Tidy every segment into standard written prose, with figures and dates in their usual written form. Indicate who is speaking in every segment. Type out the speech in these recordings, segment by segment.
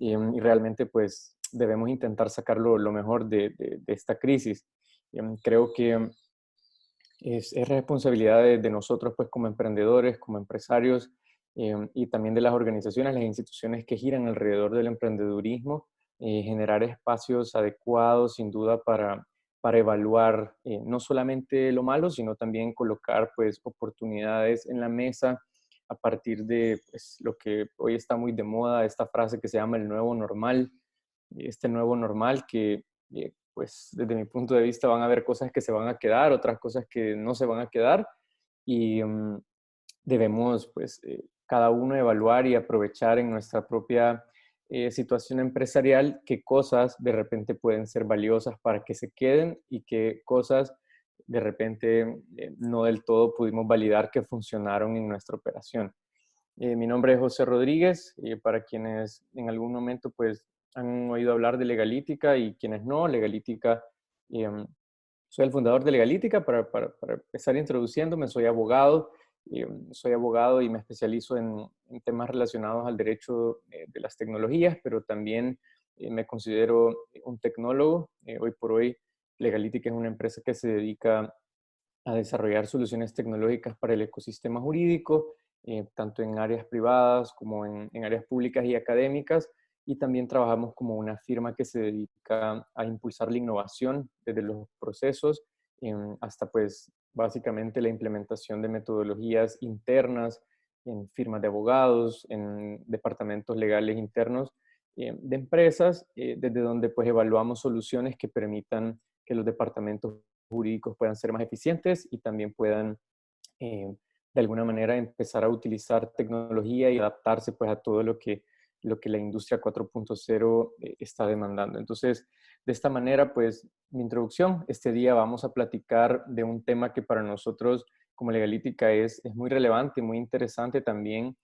Speaker 1: y realmente pues debemos intentar sacar lo mejor de esta crisis. Creo que es responsabilidad de nosotros, pues, como emprendedores, como empresarios, y también de las organizaciones, las instituciones que giran alrededor del emprendedurismo, generar espacios adecuados, sin duda, para evaluar no solamente lo malo, sino también colocar, pues, oportunidades en la mesa a partir de, pues, lo que hoy está muy de moda, esta frase que se llama el nuevo normal, este nuevo normal que pues desde mi punto de vista van a haber cosas que se van a quedar, otras cosas que no se van a quedar y debemos pues cada uno evaluar y aprovechar en nuestra propia situación empresarial qué cosas de repente pueden ser valiosas para que se queden y qué cosas de repente no del todo pudimos validar que funcionaron en nuestra operación. Mi nombre es José Rodríguez, para quienes en algún momento pues han oído hablar de Legalítica y quienes no, Legalítica, em, soy el fundador de Legalítica, para empezar introduciéndome, soy abogado y me especializo en temas relacionados al derecho de las tecnologías, pero también me considero un tecnólogo. Hoy por hoy, Legalítica es una empresa que se dedica a desarrollar soluciones tecnológicas para el ecosistema jurídico, tanto en áreas privadas como en áreas públicas y académicas. Y también trabajamos como una firma que se dedica a impulsar la innovación desde los procesos hasta pues básicamente la implementación de metodologías internas en firmas de abogados, en departamentos legales internos de empresas, desde donde pues evaluamos soluciones que permitan que los departamentos jurídicos puedan ser más eficientes y también puedan de alguna manera empezar a utilizar tecnología y adaptarse pues a todo lo que la industria 4.0 está demandando. Entonces, de esta manera, pues mi introducción, este día vamos a platicar de un tema que para nosotros como Legalítica es muy relevante, muy interesante también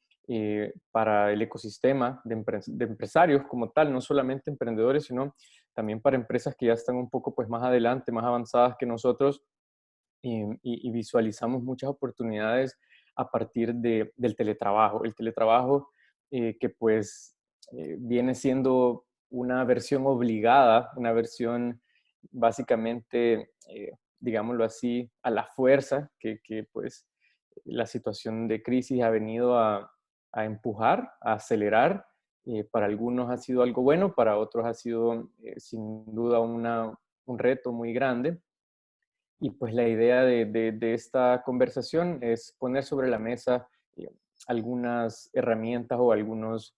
Speaker 1: para el ecosistema de empresarios como tal, no solamente emprendedores, sino también para empresas que ya están un poco pues más adelante, más avanzadas que nosotros y visualizamos muchas oportunidades a partir del teletrabajo. El teletrabajo que pues viene siendo una versión obligada, una versión básicamente, digámoslo así, a la fuerza pues la situación de crisis ha venido a empujar, a acelerar. Para algunos ha sido algo bueno, para otros ha sido sin duda un reto muy grande. Y pues la idea de esta conversación es poner sobre la mesa eh, algunas herramientas o algunas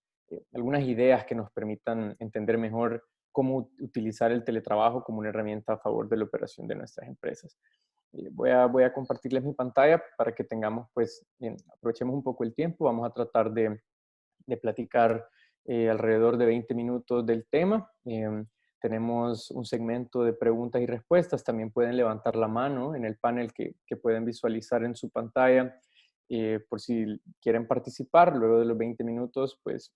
Speaker 1: ideas que nos permitan entender mejor cómo utilizar el teletrabajo como una herramienta a favor de la operación de nuestras empresas. Voy a compartirles mi pantalla para que tengamos, pues, bien, aprovechemos un poco el tiempo. Vamos a tratar de platicar alrededor de 20 minutos del tema. Tenemos un segmento de preguntas y respuestas. También pueden levantar la mano en el panel que pueden visualizar en su pantalla por si quieren participar. Luego de los 20 minutos, pues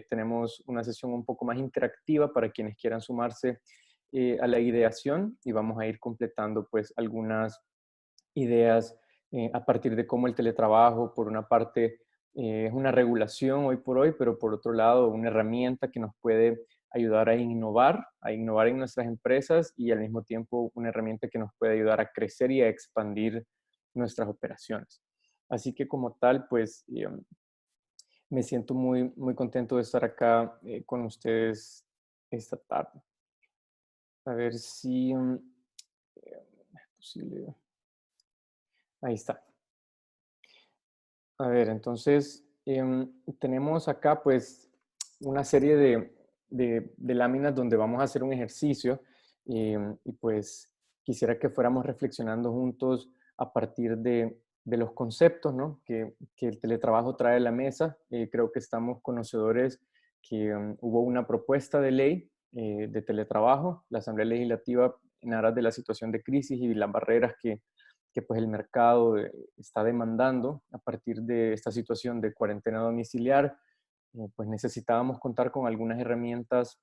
Speaker 1: tenemos una sesión un poco más interactiva para quienes quieran sumarse a la ideación y vamos a ir completando pues algunas ideas a partir de cómo el teletrabajo, por una parte, es una regulación hoy por hoy, pero por otro lado, una herramienta que nos puede ayudar a innovar en nuestras empresas y al mismo tiempo una herramienta que nos puede ayudar a crecer y a expandir nuestras operaciones. Así que como tal, pues me siento muy contento de estar acá con ustedes esta tarde. A ver si es posible. Ahí está. A ver, entonces tenemos acá pues una serie de láminas donde vamos a hacer un ejercicio y pues quisiera que fuéramos reflexionando juntos a partir de los conceptos, ¿no? Que el teletrabajo trae a la mesa. Creo que estamos conocedores que hubo una propuesta de ley de teletrabajo, la Asamblea Legislativa en aras de la situación de crisis y las barreras que pues el mercado está demandando a partir de esta situación de cuarentena domiciliar, pues necesitábamos contar con algunas herramientas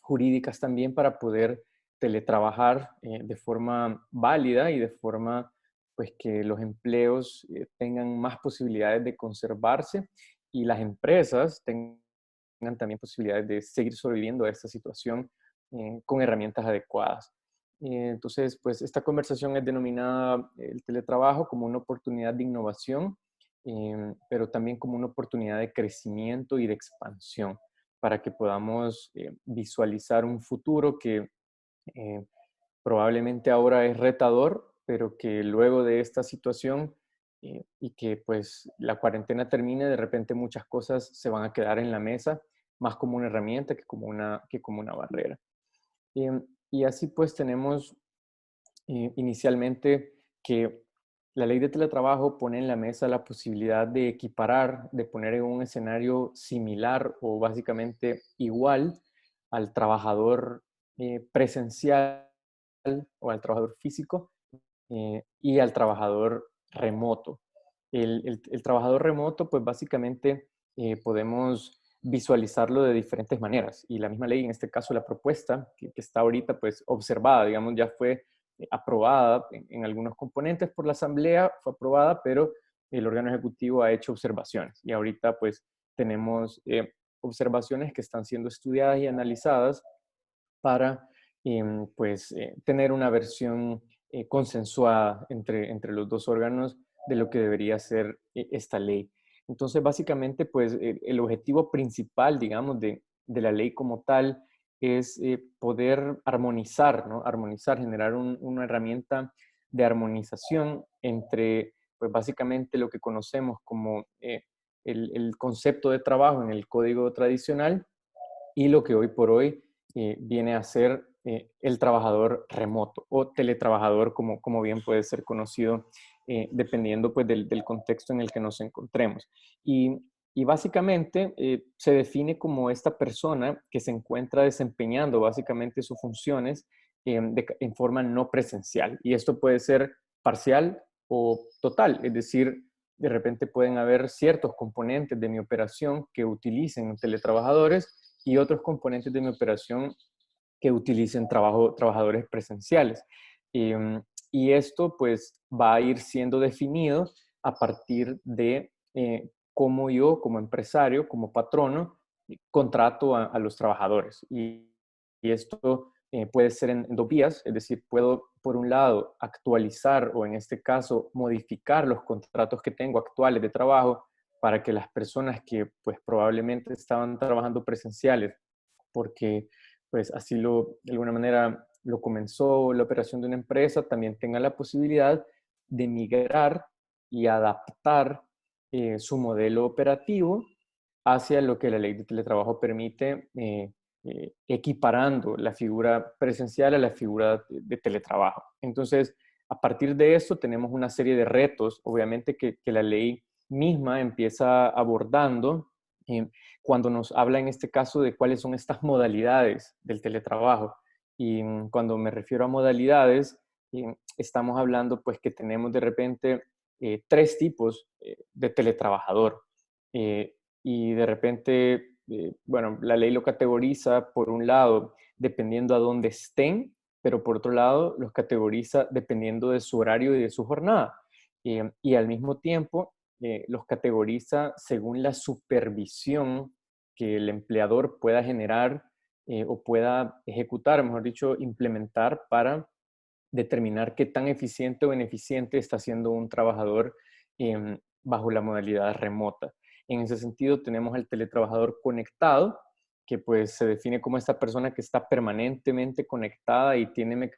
Speaker 1: jurídicas también para poder teletrabajar de forma válida y de forma pues que los empleos tengan más posibilidades de conservarse y las empresas tengan tengan también posibilidades de seguir sobreviviendo a esta situación con herramientas adecuadas. Entonces, pues esta conversación es denominada el teletrabajo como una oportunidad de innovación, pero también como una oportunidad de crecimiento y de expansión para que podamos visualizar un futuro que eh, probablemente ahora es retador, pero que luego de esta situación y que pues la cuarentena termine, de repente muchas cosas se van a quedar en la mesa, más como una herramienta que como una barrera. Y así pues tenemos inicialmente que la ley de teletrabajo pone en la mesa la posibilidad de equiparar, de poner en un escenario similar o básicamente igual al trabajador presencial o al trabajador físico y al trabajador remoto. El trabajador remoto, pues básicamente podemos visualizarlo de diferentes maneras y la misma ley, en este caso la propuesta que está ahorita pues observada, digamos, ya fue aprobada en algunos componentes por la Asamblea, fue aprobada, pero el órgano ejecutivo ha hecho observaciones y ahorita pues tenemos observaciones que están siendo estudiadas y analizadas para pues, tener una versión consensuada entre los dos órganos de lo que debería ser esta ley. Entonces, básicamente, pues el objetivo principal, digamos, de la ley como tal es poder armonizar, ¿no? Armonizar, generar una herramienta de armonización entre, pues básicamente lo que conocemos como el concepto de trabajo en el código tradicional y lo que hoy por hoy viene a ser el trabajador remoto o teletrabajador, como bien puede ser conocido, dependiendo pues, del contexto en el que nos encontremos. Y básicamente se define como esta persona que se encuentra desempeñando básicamente sus funciones en forma no presencial. Y esto puede ser parcial o total, es decir, de repente pueden haber ciertos componentes de mi operación que utilicen teletrabajadores y otros componentes de mi operación que utilicen trabajadores presenciales. Y esto pues va a ir siendo definido a partir de cómo yo como empresario, como patrono, contrato a los trabajadores. Y esto puede ser en dos vías, es decir, puedo por un lado actualizar o en este caso modificar los contratos que tengo actuales de trabajo para que las personas que pues probablemente estaban trabajando presenciales porque pues así de alguna manera lo comenzó la operación de una empresa, también tengan la posibilidad de migrar y adaptar su modelo operativo hacia lo que la ley de teletrabajo permite, equiparando la figura presencial a la figura de teletrabajo. Entonces, a partir de esto tenemos una serie de retos, obviamente que la ley misma empieza abordando cuando nos habla en este caso de cuáles son estas modalidades del teletrabajo. Y cuando me refiero a modalidades, estamos hablando pues que tenemos de repente tres tipos de teletrabajador. Y de repente, bueno, la ley lo categoriza por un lado dependiendo a dónde estén, pero por otro lado los categoriza dependiendo de su horario y de su jornada. Y al mismo tiempo los categoriza según la supervisión que el empleador pueda generar o pueda ejecutar, mejor dicho, implementar para determinar qué tan eficiente o ineficiente está siendo un trabajador bajo la modalidad remota. En ese sentido, tenemos al teletrabajador conectado, que pues se define como esta persona que está permanentemente conectada y tiene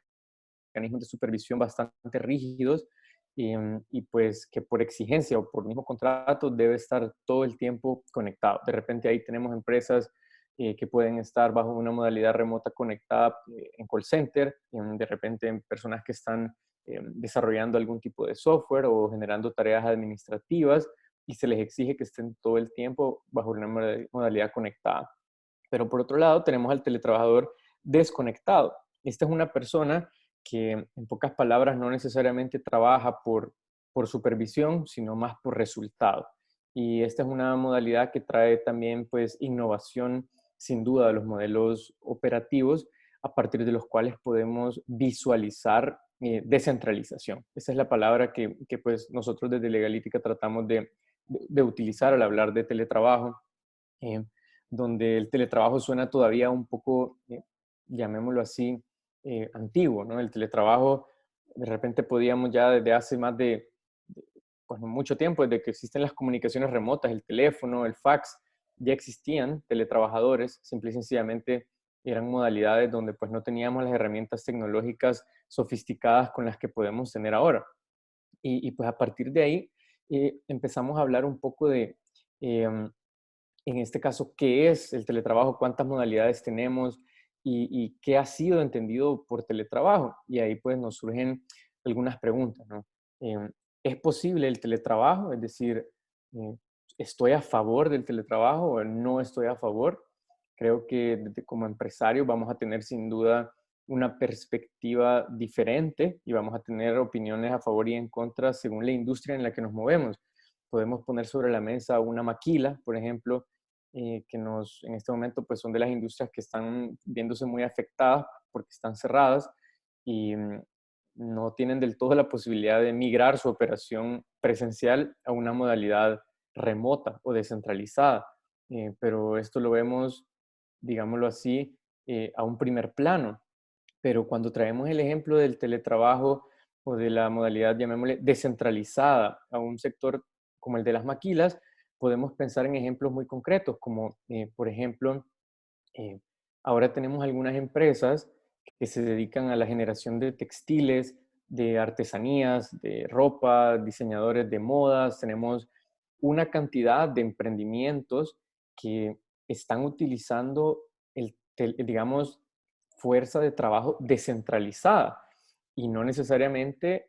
Speaker 1: mecanismos de supervisión bastante rígidos y pues que por exigencia o por mismo contrato debe estar todo el tiempo conectado. De repente ahí tenemos empresas que pueden estar bajo una modalidad remota conectada en call center, de repente en personas que están desarrollando algún tipo de software o generando tareas administrativas y se les exige que estén todo el tiempo bajo una modalidad conectada. Pero por otro lado tenemos al teletrabajador desconectado. Esta es una persona que en pocas palabras no necesariamente trabaja por supervisión, sino más por resultado. Y esta es una modalidad que trae también pues innovación sin duda de los modelos operativos a partir de los cuales podemos visualizar descentralización. Esa es la palabra que pues nosotros desde Legalítica tratamos de utilizar al hablar de teletrabajo. donde el teletrabajo suena todavía un poco, llamémoslo así, antiguo, ¿no? El teletrabajo, de repente podíamos ya desde hace más de, pues, mucho tiempo, desde que existen las comunicaciones remotas, el teléfono, el fax, ya existían teletrabajadores, simple y sencillamente eran modalidades donde pues no teníamos las herramientas tecnológicas sofisticadas con las que podemos tener ahora. Pues a partir de ahí empezamos a hablar un poco de, em, en este caso, qué es el teletrabajo, cuántas modalidades tenemos y qué ha sido entendido por teletrabajo. Y ahí pues nos surgen algunas preguntas, ¿no? Em, ¿Es posible el teletrabajo? Es decir, eh, ¿estoy a favor del teletrabajo o no estoy a favor? Creo que como empresarios vamos a tener sin duda una perspectiva diferente y vamos a tener opiniones a favor y en contra según la industria en la que nos movemos. Podemos poner sobre la mesa una maquila, por ejemplo, que en este momento pues son de las industrias que están viéndose muy afectadas porque están cerradas y no tienen del todo la posibilidad de migrar su operación presencial a una modalidad remota o descentralizada. Pero esto lo vemos, digámoslo así, a un primer plano. Pero cuando traemos el ejemplo del teletrabajo o de la modalidad, llamémosle, descentralizada a un sector como el de las maquilas, podemos pensar en ejemplos muy concretos, como por ejemplo, eh, ahora tenemos algunas empresas que se dedican a la generación de textiles, de artesanías, de ropa, diseñadores de modas. Tenemos una cantidad de emprendimientos que están utilizando digamos, fuerza de trabajo descentralizada y no necesariamente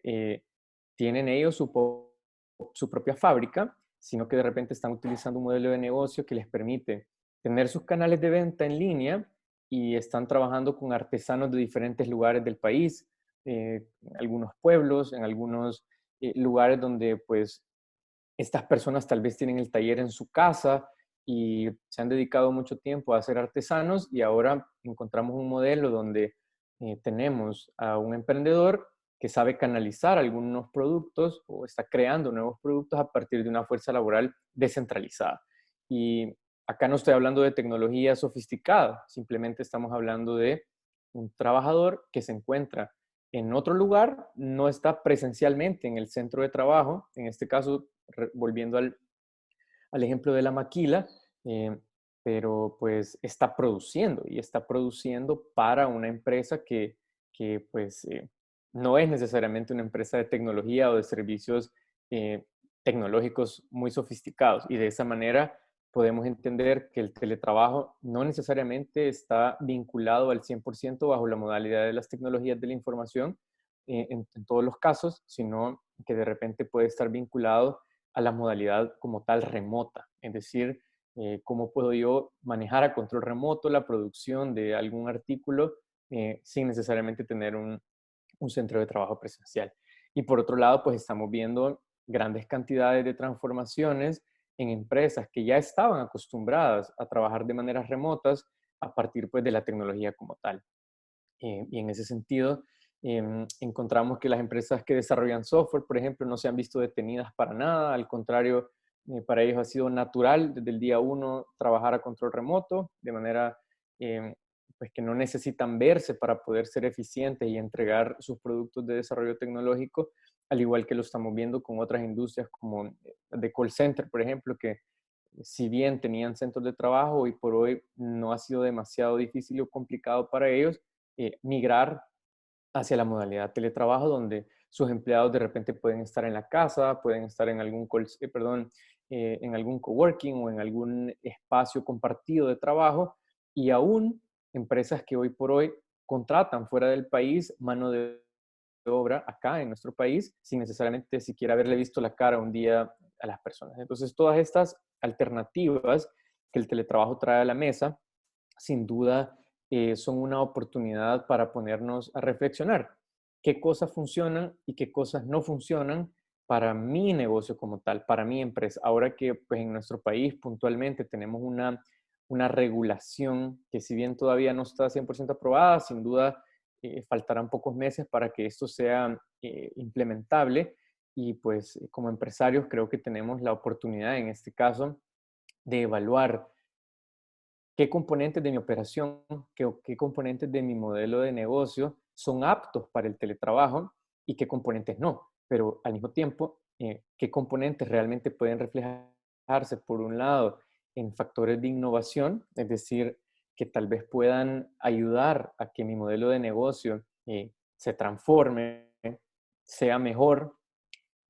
Speaker 1: tienen ellos su propia fábrica, sino que de repente están utilizando un modelo de negocio que les permite tener sus canales de venta en línea y están trabajando con artesanos de diferentes lugares del país, en algunos pueblos, en algunos lugares donde pues estas personas tal vez tienen el taller en su casa y se han dedicado mucho tiempo a ser artesanos y ahora encontramos un modelo donde tenemos a un emprendedor que sabe canalizar algunos productos o está creando nuevos productos a partir de una fuerza laboral descentralizada. Y acá no estoy hablando de tecnología sofisticada, simplemente estamos hablando de un trabajador que se encuentra en otro lugar, no está presencialmente en el centro de trabajo, en este caso, volviendo al ejemplo de la maquila, eh, pero pues está produciendo y está produciendo para una empresa que pues no es necesariamente una empresa de tecnología o de servicios eh, tecnológicos muy sofisticados. Y de esa manera podemos entender que el teletrabajo no necesariamente está vinculado al 100% bajo la modalidad de las tecnologías de la información en todos los casos, sino que de repente puede estar vinculado a la modalidad como tal remota, es decir, cómo puedo yo manejar a control remoto la producción de algún artículo sin necesariamente tener un centro de trabajo presencial. Y por otro lado, pues estamos viendo grandes cantidades de transformaciones en empresas que ya estaban acostumbradas a trabajar de maneras remotas a partir pues de la tecnología como tal. Y en ese sentido, encontramos que las empresas que desarrollan software, por ejemplo, no se han visto detenidas para nada. Al contrario, para ellos ha sido natural desde el día uno trabajar a control remoto, de manera pues que no necesitan verse para poder ser eficientes y entregar sus productos de desarrollo tecnológico, al igual que lo estamos viendo con otras industrias como de call center, por ejemplo, que si bien tenían centros de trabajo, hoy por hoy no ha sido demasiado difícil o complicado para ellos migrar hacia la modalidad teletrabajo, donde sus empleados de repente pueden estar en la casa, pueden estar en en algún coworking o en algún espacio compartido de trabajo, y aún empresas que hoy por hoy contratan fuera del país mano de obra acá en nuestro país, sin necesariamente siquiera haberle visto la cara un día a las personas. Entonces, todas estas alternativas que el teletrabajo trae a la mesa, sin duda, son una oportunidad para ponernos a reflexionar qué cosas funcionan y qué cosas no funcionan para mi negocio como tal, para mi empresa. Ahora que pues, en nuestro país puntualmente tenemos una regulación que si bien todavía no está 100% aprobada, sin duda faltarán pocos meses para que esto sea implementable y pues como empresarios creo que tenemos la oportunidad en este caso de evaluar qué componentes de mi operación, qué componentes de mi modelo de negocio son aptos para el teletrabajo y qué componentes no. Pero al mismo tiempo, qué componentes realmente pueden reflejarse, por un lado, en factores de innovación, es decir, que tal vez puedan ayudar a que mi modelo de negocio se transforme, sea mejor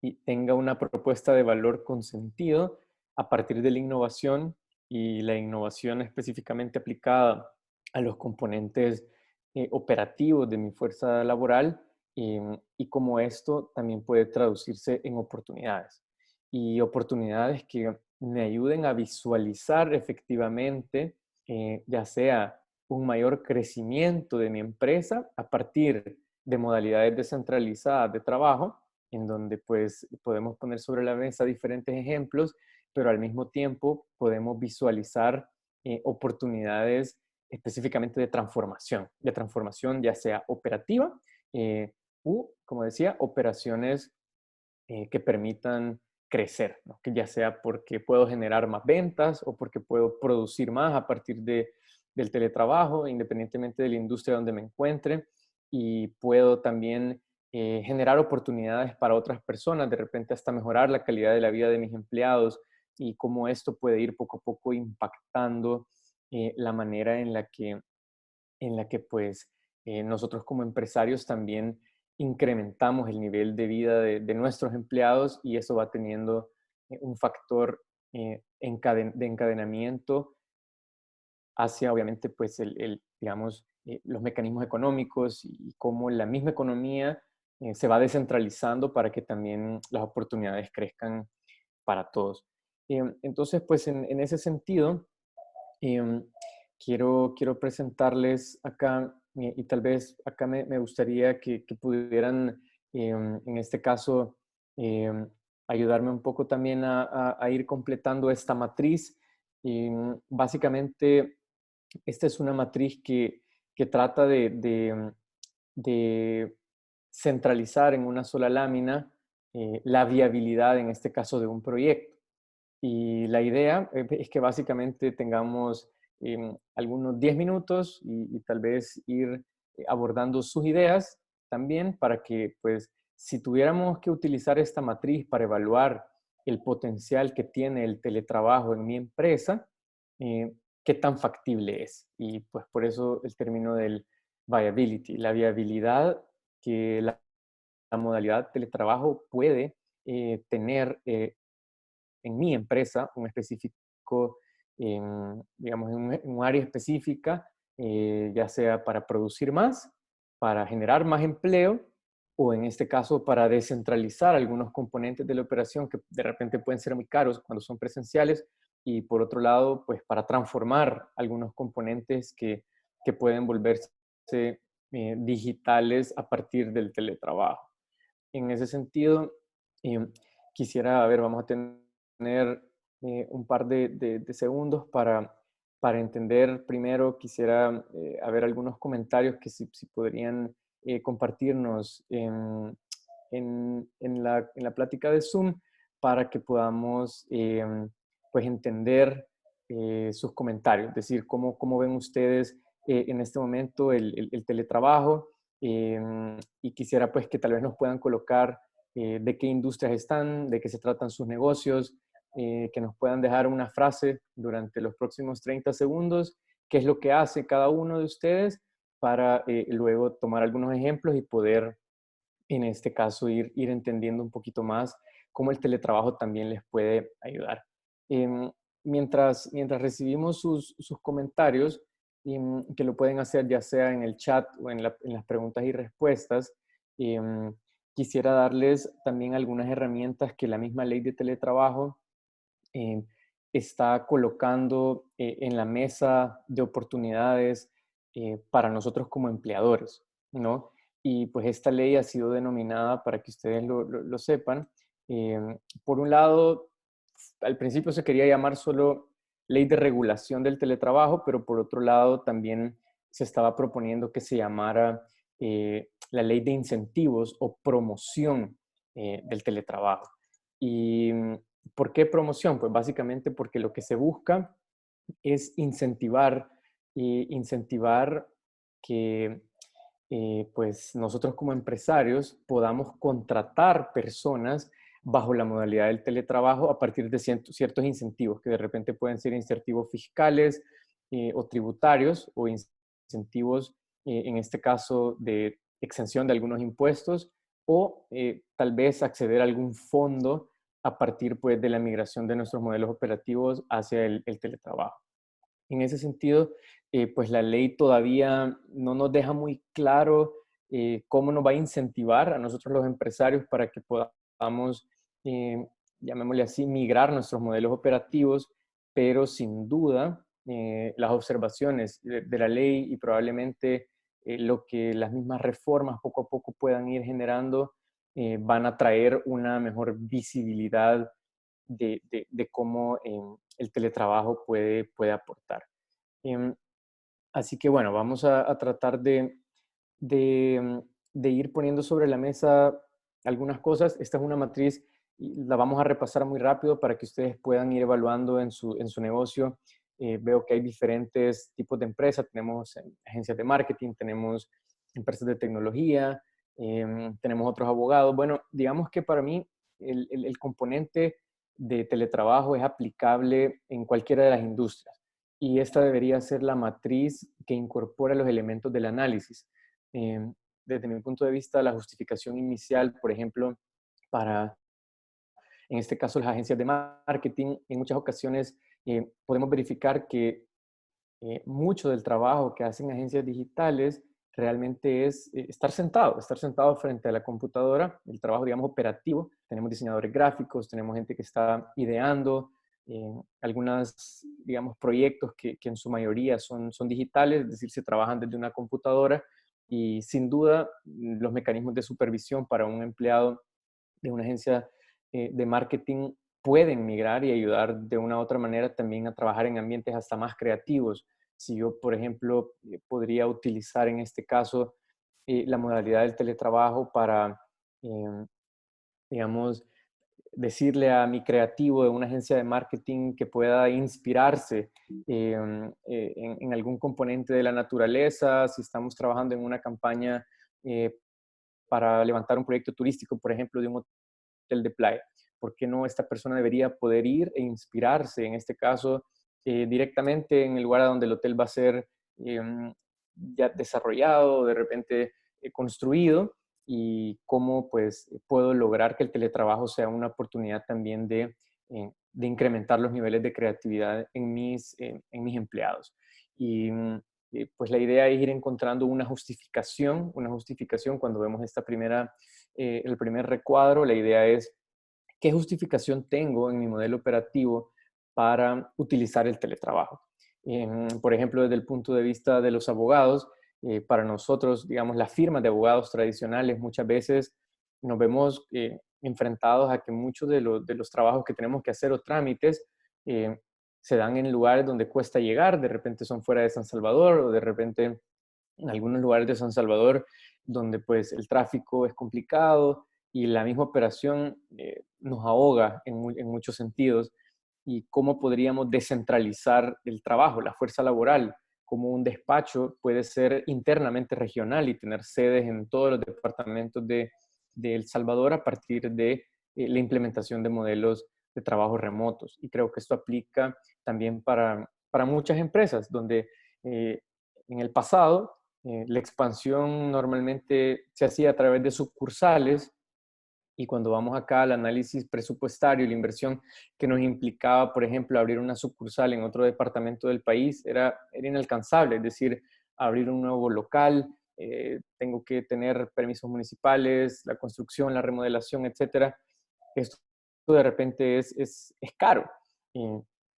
Speaker 1: y tenga una propuesta de valor con sentido a partir de la innovación, y la innovación específicamente aplicada a los componentes operativos de mi fuerza laboral, y cómo esto también puede traducirse en oportunidades. Y oportunidades que me ayuden a visualizar efectivamente, ya sea un mayor crecimiento de mi empresa a partir de modalidades descentralizadas de trabajo, en donde pues podemos poner sobre la mesa diferentes ejemplos, pero al mismo tiempo podemos visualizar oportunidades específicamente de transformación ya sea operativa eh, u, como decía, operaciones que permitan crecer, ¿no? Que ya sea porque puedo generar más ventas o porque puedo producir más a partir del teletrabajo, independientemente de la industria donde me encuentre, y puedo también generar oportunidades para otras personas, de repente hasta mejorar la calidad de la vida de mis empleados, y cómo esto puede ir poco a poco impactando la manera en la que pues nosotros como empresarios también incrementamos el nivel de vida de nuestros empleados, y eso va teniendo un factor de encadenamiento hacia obviamente pues digamos, los mecanismos económicos, y cómo la misma economía se va descentralizando para que también las oportunidades crezcan para todos. Entonces, pues en ese sentido, Em, quiero presentarles acá, y tal vez acá me gustaría que pudieran, en este caso, em, ayudarme un poco también a ir completando esta matriz. Básicamente, esta es una matriz que trata de centralizar en una sola lámina la viabilidad, en este caso, de un proyecto. Y la idea es que básicamente tengamos algunos 10 minutos, y tal vez ir abordando sus ideas también, para que, pues, si tuviéramos que utilizar esta matriz para evaluar el potencial que tiene el teletrabajo en mi empresa, eh, qué tan factible es. Y pues por eso el término del viability, la viabilidad que la modalidad teletrabajo puede tener en mi empresa, un específico, digamos, en un área específica, ya sea para producir más, para generar más empleo, o en este caso para descentralizar algunos componentes de la operación que de repente pueden ser muy caros cuando son presenciales, y por otro lado, pues para transformar algunos componentes que pueden volverse digitales a partir del teletrabajo. En ese sentido, em, quisiera, a ver, vamos a tener un par de segundos para entender primero. Quisiera, a ver, algunos comentarios que si podrían compartirnos en la plática de Zoom, para que podamos pues entender sus comentarios, es decir, cómo ven ustedes en este momento el teletrabajo. Y quisiera pues que tal vez nos puedan colocar de qué industrias están, de qué se tratan sus negocios, que nos puedan dejar una frase durante los próximos 30 segundos, qué es lo que hace cada uno de ustedes, para luego tomar algunos ejemplos y poder, en este caso, ir entendiendo un poquito más cómo el teletrabajo también les puede ayudar. Em, mientras recibimos sus comentarios, que lo pueden hacer ya sea en el chat o en las preguntas y respuestas, em, quisiera darles también algunas herramientas que la misma ley de teletrabajo eh, está colocando en la mesa de oportunidades para nosotros como empleadores, ¿no? Y pues esta ley ha sido denominada, para que ustedes lo sepan, por un lado, al principio se quería llamar solo Ley de Regulación del Teletrabajo, pero por otro lado también se estaba proponiendo que se llamara la Ley de Incentivos o Promoción del Teletrabajo. Y ¿por qué promoción? Pues básicamente porque lo que se busca es incentivar que pues nosotros como empresarios podamos contratar personas bajo la modalidad del teletrabajo a partir de ciertos incentivos, que de repente pueden ser incentivos fiscales o tributarios o incentivos, en este caso, de exención de algunos impuestos o tal vez acceder a algún fondo a partir pues, de la migración de nuestros modelos operativos hacia el teletrabajo. En ese sentido, pues la ley todavía no nos deja muy claro cómo nos va a incentivar a nosotros los empresarios para que podamos, eh, llamémosle así, migrar nuestros modelos operativos, pero sin duda las observaciones de la ley y probablemente lo que las mismas reformas poco a poco puedan ir generando van a traer una mejor visibilidad de cómo el teletrabajo puede aportar. Em, Así que bueno, vamos a tratar de ir poniendo sobre la mesa algunas cosas. Esta es una matriz y la vamos a repasar muy rápido para que ustedes puedan ir evaluando en su negocio. Veo que hay diferentes tipos de empresas. Tenemos agencias de marketing, tenemos empresas de tecnología, tenemos otros abogados. Bueno, digamos que para mí el componente de teletrabajo es aplicable en cualquiera de las industrias y esta debería ser la matriz que incorpora los elementos del análisis. Eh, Desde mi punto de vista, la justificación inicial, por ejemplo, para, en este caso, las agencias de marketing, en muchas ocasiones podemos verificar que mucho del trabajo que hacen agencias digitales realmente es estar sentado frente a la computadora, el trabajo, digamos, operativo. Tenemos diseñadores gráficos, tenemos gente que está ideando, algunos, digamos, proyectos que en su mayoría son digitales, es decir, se trabajan desde una computadora y sin duda los mecanismos de supervisión para un empleado de una agencia de marketing pueden migrar y ayudar de una u otra manera también a trabajar en ambientes hasta más creativos. Si yo, por ejemplo, podría utilizar en este caso la modalidad del teletrabajo para, eh, digamos, decirle a mi creativo de una agencia de marketing que pueda inspirarse en algún componente de la naturaleza, si estamos trabajando en una campaña eh, para levantar un proyecto turístico, por ejemplo, de un hotel de playa. ¿Por qué no esta persona debería poder ir e inspirarse, en este caso, directamente en el lugar a donde el hotel va a ser ya desarrollado, de repente construido, y cómo pues puedo lograr que el teletrabajo sea una oportunidad también de incrementar los niveles de creatividad en mis empleados. Y pues la idea es ir encontrando una justificación cuando vemos el primer recuadro. La idea es qué justificación tengo en mi modelo operativo para utilizar el teletrabajo. Por ejemplo, desde el punto de vista de los abogados, para nosotros, digamos, las firmas de abogados tradicionales muchas veces nos vemos enfrentados a que muchos de los trabajos que tenemos que hacer o trámites eh, se dan en lugares donde cuesta llegar, de repente son fuera de San Salvador o de repente en algunos lugares de San Salvador donde pues el tráfico es complicado y la misma operación nos ahoga en muchos sentidos y cómo podríamos descentralizar el trabajo, la fuerza laboral, como un despacho puede ser internamente regional y tener sedes en todos los departamentos de El Salvador a partir de la implementación de modelos de trabajo remotos. Y creo que esto aplica también para muchas empresas donde eh, en el pasado la expansión normalmente se hacía a través de sucursales y cuando vamos acá al análisis presupuestario y la inversión que nos implicaba, por ejemplo, abrir una sucursal en otro departamento del país era inalcanzable. Es decir, abrir un nuevo local, tengo que tener permisos municipales, la construcción, la remodelación, etcétera. Esto de repente es caro.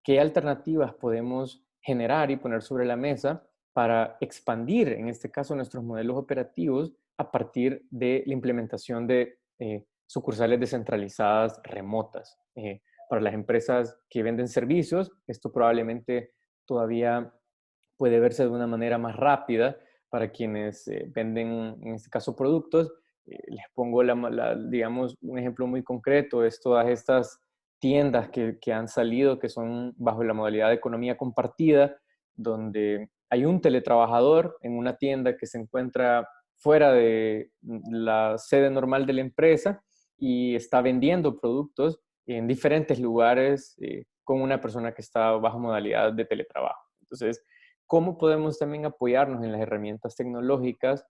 Speaker 1: ¿Qué alternativas podemos generar y poner sobre la mesa para expandir, en este caso, nuestros modelos operativos a partir de la implementación de sucursales descentralizadas remotas? Para las empresas que venden servicios, esto probablemente todavía puede verse de una manera más rápida. Para quienes venden, en este caso, productos, les pongo digamos, un ejemplo muy concreto, es todas estas tiendas que han salido, que son bajo la modalidad de economía compartida, donde hay un teletrabajador en una tienda que se encuentra fuera de la sede normal de la empresa y está vendiendo productos en diferentes lugares con una persona que está bajo modalidad de teletrabajo. Entonces, ¿cómo podemos también apoyarnos en las herramientas tecnológicas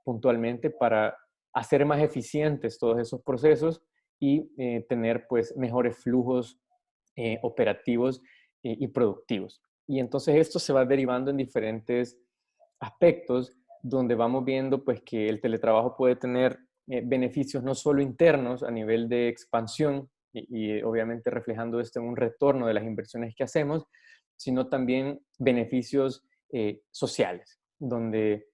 Speaker 1: puntualmente para hacer más eficientes todos esos procesos y tener pues mejores flujos operativos y productivos? Y entonces esto se va derivando en diferentes aspectos donde vamos viendo pues que el teletrabajo puede tener beneficios no solo internos a nivel de expansión obviamente reflejando esto en un retorno de las inversiones que hacemos, sino también beneficios sociales, donde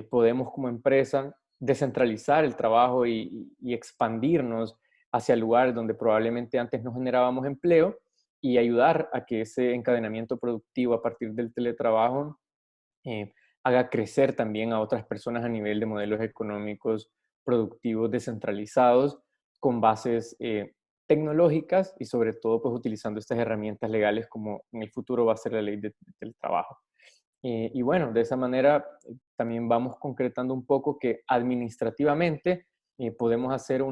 Speaker 1: podemos como empresa descentralizar el trabajo y expandirnos hacia lugares donde probablemente antes no generábamos empleo y ayudar a que ese encadenamiento productivo a partir del teletrabajo haga crecer también a otras personas a nivel de modelos económicos productivos descentralizados con bases tecnológicas y sobre todo pues utilizando estas herramientas legales como en el futuro va a ser la ley del trabajo. Y bueno, de esa manera también vamos concretando un poco que administrativamente podemos hacer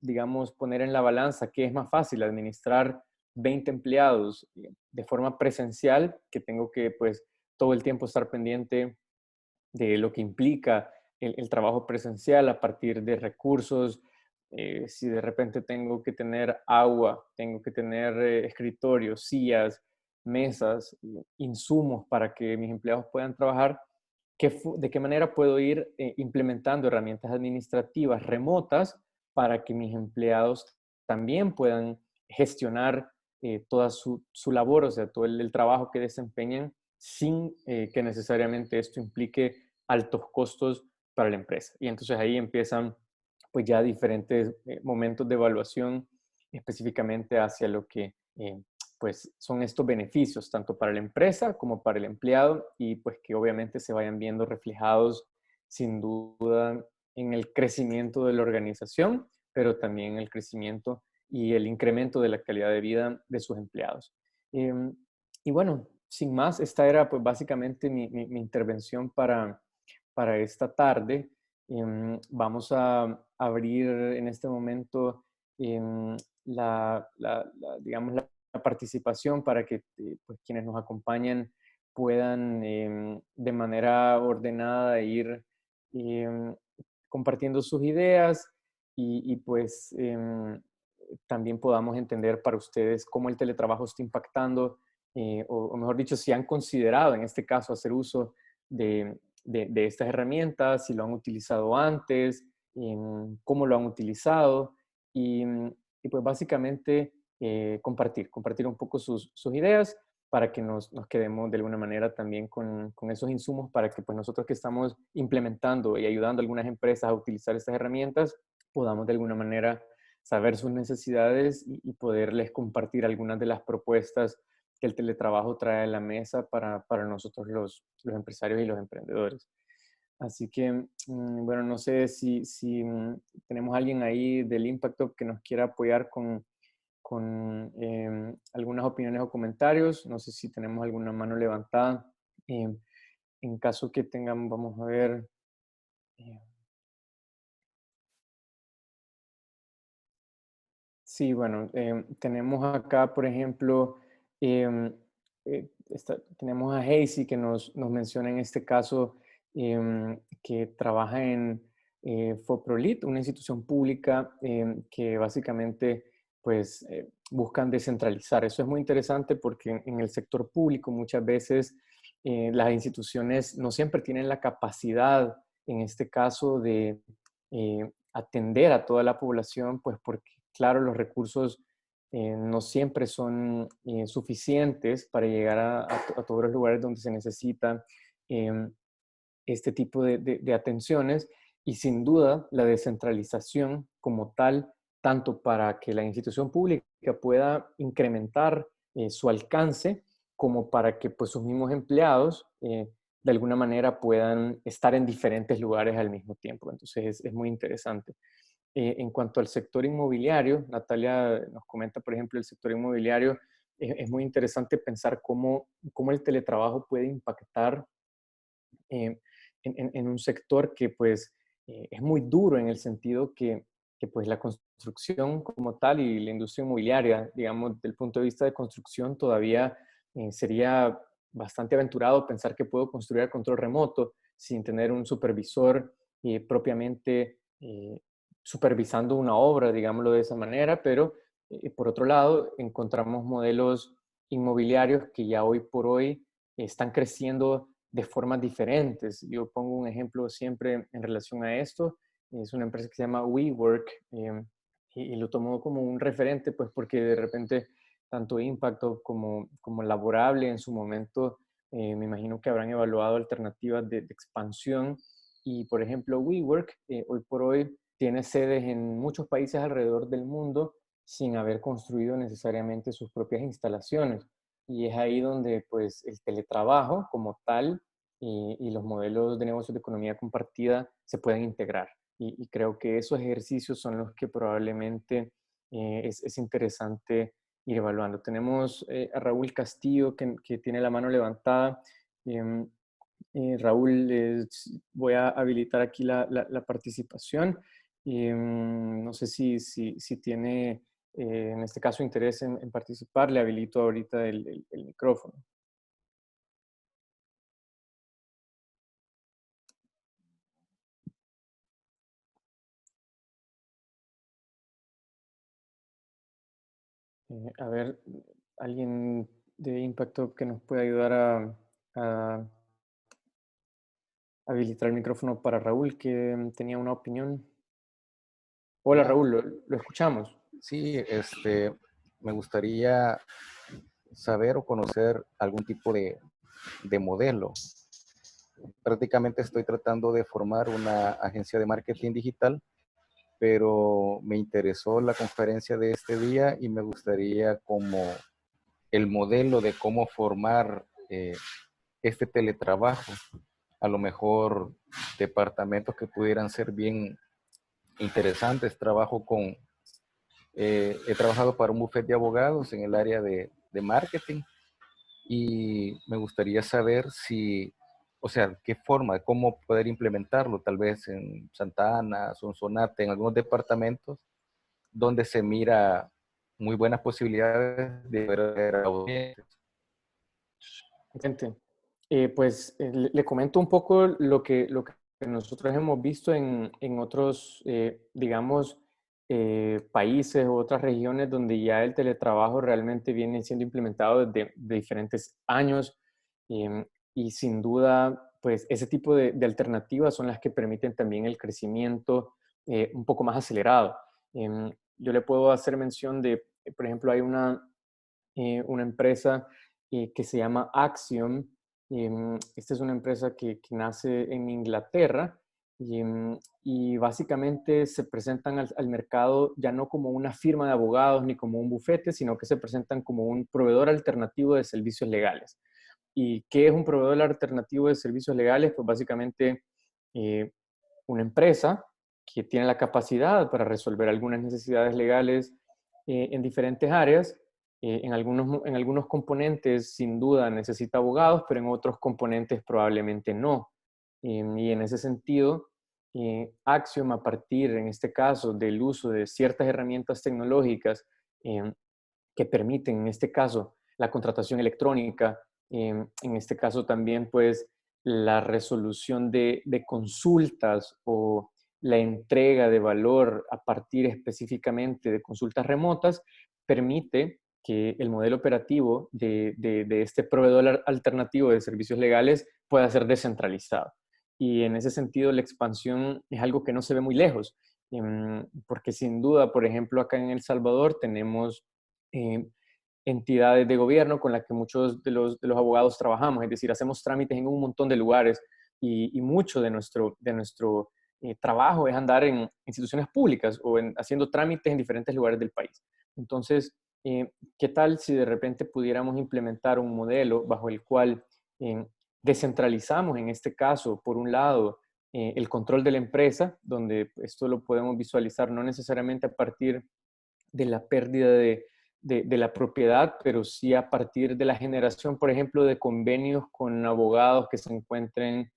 Speaker 1: digamos, poner en la balanza qué es más fácil, administrar 20 empleados de forma presencial, que tengo que pues todo el tiempo estar pendiente de lo que implica el trabajo presencial a partir de recursos. Si de repente tengo que tener agua, tengo que tener escritorios, sillas, mesas, insumos para que mis empleados puedan trabajar, ¿de qué manera puedo ir implementando herramientas administrativas remotas para que mis empleados también puedan gestionar toda su labor, o sea, todo el trabajo que desempeñan sin que necesariamente esto implique altos costos para la empresa? Y entonces ahí empiezan pues ya diferentes momentos de evaluación específicamente hacia lo que pues son estos beneficios tanto para la empresa como para el empleado y pues que obviamente se vayan viendo reflejados sin duda en el crecimiento de la organización, pero también el crecimiento y el incremento de la calidad de vida de sus empleados. Em, y bueno, sin más, esta era pues básicamente mi intervención para esta tarde. Vamos a abrir en este momento digamos, la participación para que pues, quienes nos acompañan puedan de manera ordenada ir em, compartiendo sus ideas pues también podamos entender para ustedes cómo el teletrabajo está impactando, o mejor dicho, si han considerado en este caso hacer uso de estas herramientas, si lo han utilizado antes, cómo lo han utilizado y, y pues básicamente compartir un poco sus ideas para que nos quedemos de alguna manera también con esos insumos para que pues nosotros que estamos implementando y ayudando a algunas empresas a utilizar estas herramientas podamos de alguna manera saber sus necesidades y poderles compartir algunas de las propuestas que el teletrabajo trae a la mesa para nosotros los empresarios y los emprendedores. Así que, bueno, no sé si tenemos alguien ahí del Impact Hub que nos quiera apoyar con algunas opiniones o comentarios. No sé si tenemos alguna mano levantada. Em, en caso que tengan, vamos a ver. eh, Sí, bueno, tenemos acá, por ejemplo, tenemos a Hazy que nos menciona en este caso que trabaja en FOPROLIT, una institución pública que básicamente pues buscan descentralizar. Eso es muy interesante porque en el sector público muchas veces las instituciones no siempre tienen la capacidad, en este caso, de atender a toda la población, pues porque claro, los recursos no siempre son suficientes para llegar a todos los lugares donde se necesita em, este tipo de atenciones y sin duda la descentralización como tal, tanto para que la institución pública pueda incrementar su alcance como para que pues, sus mismos empleados de alguna manera puedan estar en diferentes lugares al mismo tiempo. Entonces es muy interesante. En cuanto al sector inmobiliario, Natalia nos comenta, por ejemplo, el sector inmobiliario, es muy interesante pensar cómo el teletrabajo puede impactar eh, en un sector que pues es muy duro en el sentido que pues la construcción como tal y la industria inmobiliaria, digamos, del punto de vista de construcción todavía sería bastante aventurado pensar que puedo construir a control remoto sin tener un supervisor propiamente supervisando una obra, digámoslo de esa manera, pero por otro lado encontramos modelos inmobiliarios que ya hoy por hoy están creciendo de formas diferentes. Yo pongo un ejemplo siempre en relación a esto. Es una empresa que se llama WeWork y lo tomo como un referente, pues porque de repente tanto Impacto como Laborable en su momento, me imagino que habrán evaluado alternativas de expansión. Y por ejemplo, WeWork hoy por hoy tiene sedes en muchos países alrededor del mundo sin haber construido necesariamente sus propias instalaciones. Y es ahí donde pues el teletrabajo como tal y los modelos de negocios de economía compartida se pueden integrar. Y creo que esos ejercicios son los que probablemente es interesante ir evaluando. Tenemos a Raúl Castillo que tiene la mano levantada. Em, Raúl, voy a habilitar aquí la participación. No sé si tiene, en este caso, interés en participar. Le habilito ahorita el micrófono. A ver, alguien de Impacto que nos pueda ayudar a habilitar el micrófono para Raúl, que tenía una opinión. Hola
Speaker 2: Hola,
Speaker 1: Raúl, lo escuchamos.
Speaker 2: sí, me gustaría saber o conocer algún tipo de modelo. Prácticamente estoy tratando de formar una agencia de marketing digital, pero me interesó la conferencia de este día y me gustaría como el modelo de cómo formar este teletrabajo. A lo mejor departamentos que pudieran ser bien interesantes. He trabajado para un bufete de abogados en el área de marketing y me gustaría saber si, o sea, qué forma, cómo poder implementarlo, tal vez en Santa Ana, Sonsonate, en algunos departamentos donde se mira muy buenas posibilidades de ver audiencias.
Speaker 1: Gente, pues le comento un poco lo que nosotros hemos visto en otros, digamos, países u otras regiones donde ya el teletrabajo realmente viene siendo implementado desde de diferentes años. Y sin duda, pues ese tipo de alternativas son las que permiten también el crecimiento un poco más acelerado. Yo le puedo hacer mención de, por ejemplo, hay una empresa que se llama Axiom. Esta es una empresa que nace en Inglaterra y básicamente se presentan al mercado ya no como una firma de abogados ni como un bufete, sino que se presentan como un proveedor alternativo de servicios legales. ¿Y qué es un proveedor alternativo de servicios legales? Pues básicamente eh, una empresa que tiene la capacidad para resolver algunas necesidades legales en diferentes áreas. En algunos componentes sin duda necesita abogados, pero en otros componentes probablemente no. Y en ese sentido, Axiom, a partir, en este caso, del uso de ciertas herramientas tecnológicas eh, que permiten, en este caso, la contratación electrónica, en este caso también, pues, la resolución de consultas o la entrega de valor a partir específicamente de consultas remotas, permite que el modelo operativo de este proveedor alternativo de servicios legales pueda ser descentralizado. Y en ese sentido, la expansión es algo que no se ve muy lejos, porque sin duda, por ejemplo, acá en El Salvador tenemos eh, entidades de gobierno con las que muchos de los abogados trabajamos, es decir, hacemos trámites en un montón de lugares y mucho de nuestro trabajo es andar en instituciones públicas o haciendo trámites en diferentes lugares del país. Entonces, ¿qué tal si de repente pudiéramos implementar un modelo bajo el cual descentralizamos, en este caso, por un lado, el control de la empresa, donde esto lo podemos visualizar no necesariamente a partir de la pérdida de la propiedad, pero sí a partir de la generación, por ejemplo, de convenios con abogados que se encuentren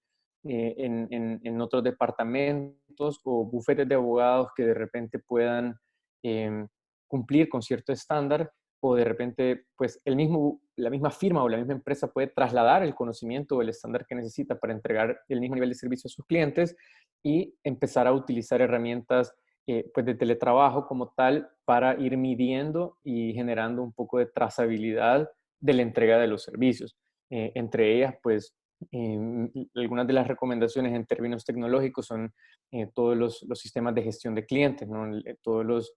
Speaker 1: en otros departamentos o bufetes de abogados que de repente puedan eh, cumplir con cierto estándar o de repente, pues la misma firma o la misma empresa puede trasladar el conocimiento o el estándar que necesita para entregar el mismo nivel de servicio a sus clientes y empezar a utilizar herramientas pues de teletrabajo como tal para ir midiendo y generando un poco de trazabilidad de la entrega de los servicios. Entre ellas, pues, algunas de las recomendaciones en términos tecnológicos son todos los sistemas de gestión de clientes, ¿no? Todos los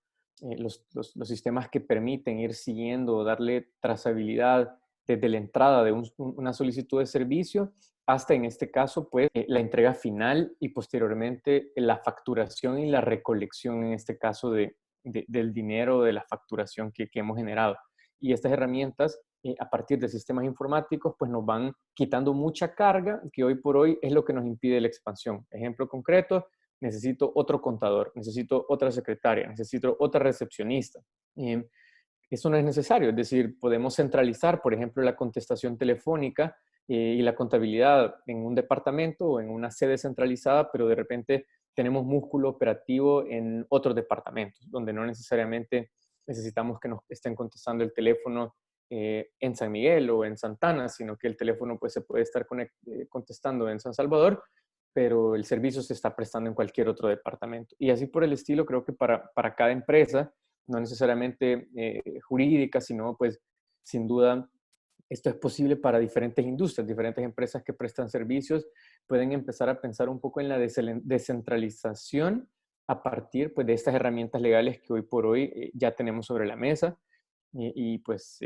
Speaker 1: sistemas que permiten ir siguiendo o darle trazabilidad desde la entrada de una solicitud de servicio hasta, en este caso, pues, la entrega final y posteriormente la facturación y la recolección, en este caso, del dinero de la facturación que hemos generado. Y estas herramientas, a partir de sistemas informáticos, pues nos van quitando mucha carga, que hoy por hoy es lo que nos impide la expansión. Ejemplo concreto, necesito otro contador, necesito otra secretaria, necesito otra recepcionista. Eso no es necesario, es decir, podemos centralizar, por ejemplo, la contestación telefónica y la contabilidad en un departamento o en una sede centralizada, pero de repente tenemos músculo operativo en otros departamentos, donde no necesariamente necesitamos que nos estén contestando el teléfono en San Miguel o en Santana, sino que el teléfono pues, se puede estar contestando en San Salvador, pero el servicio se está prestando en cualquier otro departamento. Y así por el estilo, creo que para cada empresa, no necesariamente jurídica, sino pues sin duda esto es posible para diferentes industrias, diferentes empresas que prestan servicios, pueden empezar a pensar un poco en la descentralización a partir pues, de estas herramientas legales que hoy por hoy ya tenemos sobre la mesa pues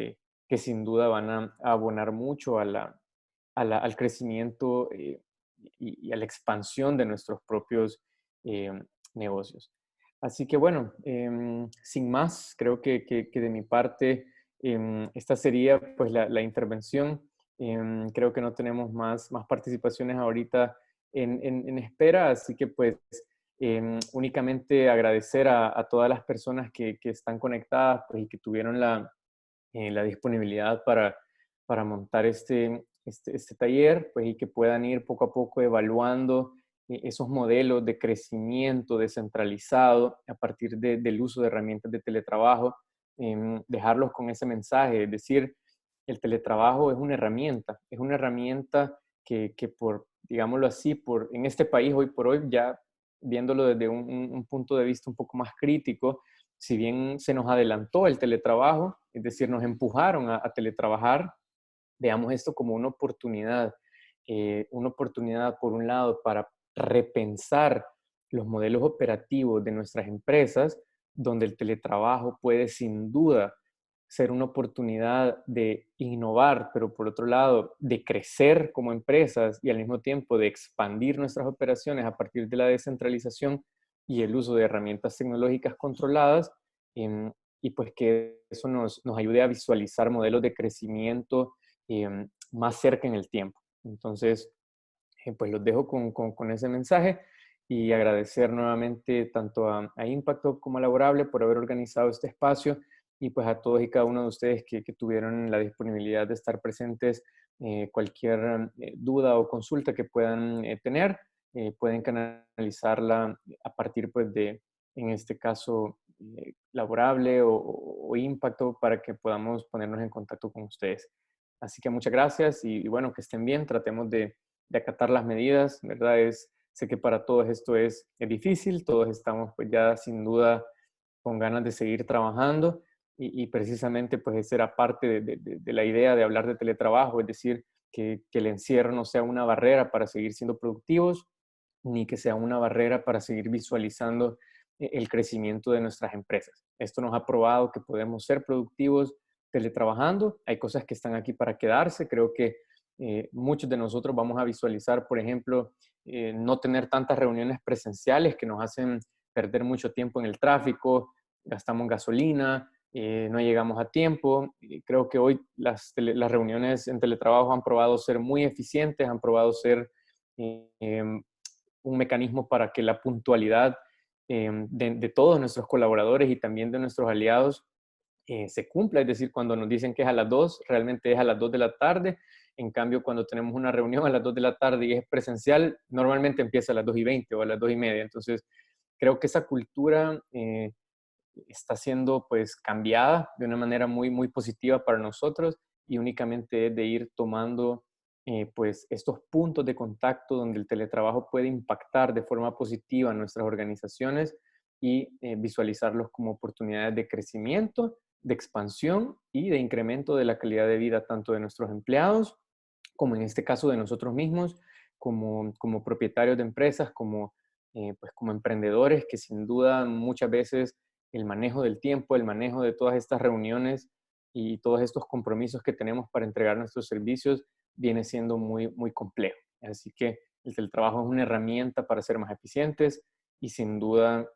Speaker 1: que sin duda van a abonar mucho al crecimiento y a la expansión de nuestros propios eh, negocios. Así que bueno, sin más, creo que de mi parte esta sería pues la intervención. Creo que no tenemos más participaciones ahorita en espera, así que pues únicamente agradecer a todas las personas que están conectadas pues, y que tuvieron la disponibilidad para montar este taller, pues, y que puedan ir poco a poco evaluando esos modelos de crecimiento descentralizado a partir del uso de herramientas de teletrabajo, dejarlos con ese mensaje, es decir, el teletrabajo es una herramienta que por, digámoslo así, en este país hoy por hoy, ya viéndolo desde un punto de vista un poco más crítico, si bien se nos adelantó el teletrabajo, es decir, nos empujaron a teletrabajar, veamos esto como una oportunidad por un lado para repensar los modelos operativos de nuestras empresas, donde el teletrabajo puede sin duda ser una oportunidad de innovar, pero por otro lado, de crecer como empresas y al mismo tiempo de expandir nuestras operaciones a partir de la descentralización y el uso de herramientas tecnológicas controladas, em, y pues que eso nos ayude a visualizar modelos de crecimiento más cerca en el tiempo. Entonces, pues los dejo con ese mensaje y agradecer nuevamente tanto a Impacto como a Laborable por haber organizado este espacio y pues a todos y cada uno de ustedes que tuvieron la disponibilidad de estar presentes. Cualquier duda o consulta que puedan tener, pueden canalizarla a partir pues de, en este caso, Laborable o Impacto para que podamos ponernos en contacto con ustedes. Así que muchas gracias y bueno, que estén bien, tratemos de acatar las medidas, ¿verdad? Sé que para todos esto es difícil, todos estamos pues ya sin duda con ganas de seguir trabajando y precisamente pues esa era parte de la idea de hablar de teletrabajo, es decir, que el encierro no sea una barrera para seguir siendo productivos, ni que sea una barrera para seguir visualizando el crecimiento de nuestras empresas. Esto nos ha probado que podemos ser productivos teletrabajando, hay cosas que están aquí para quedarse, creo que muchos de nosotros vamos a visualizar, por ejemplo, no tener tantas reuniones presenciales que nos hacen perder mucho tiempo en el tráfico, gastamos gasolina, no llegamos a tiempo. Creo que hoy las reuniones en teletrabajo han probado ser muy eficientes, han probado ser un mecanismo para que la puntualidad de todos nuestros colaboradores y también de nuestros aliados se cumpla. Es decir, cuando nos dicen que es a las 2, realmente es a las 2 de la tarde. En cambio, cuando tenemos una reunión a las 2 de la tarde y es presencial, normalmente empieza a las 2:20 o a las 2:30. Entonces, creo que esa cultura está siendo pues cambiada de una manera muy, muy positiva para nosotros y únicamente es de ir tomando pues estos puntos de contacto donde el teletrabajo puede impactar de forma positiva en nuestras organizaciones y visualizarlos como oportunidades de crecimiento, de expansión y de incremento de la calidad de vida tanto de nuestros empleados como en este caso de nosotros mismos, como propietarios de empresas, pues como emprendedores que sin duda muchas veces el manejo del tiempo, el manejo de todas estas reuniones y todos estos compromisos que tenemos para entregar nuestros servicios viene siendo muy, muy complejo. Así que el teletrabajo es una herramienta para ser más eficientes y sin duda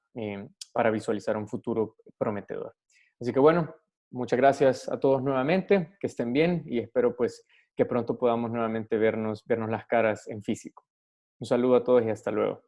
Speaker 1: para visualizar un futuro prometedor. Así que bueno, muchas gracias a todos nuevamente, que estén bien y espero pues que pronto podamos nuevamente vernos las caras en físico. Un saludo a todos y hasta luego.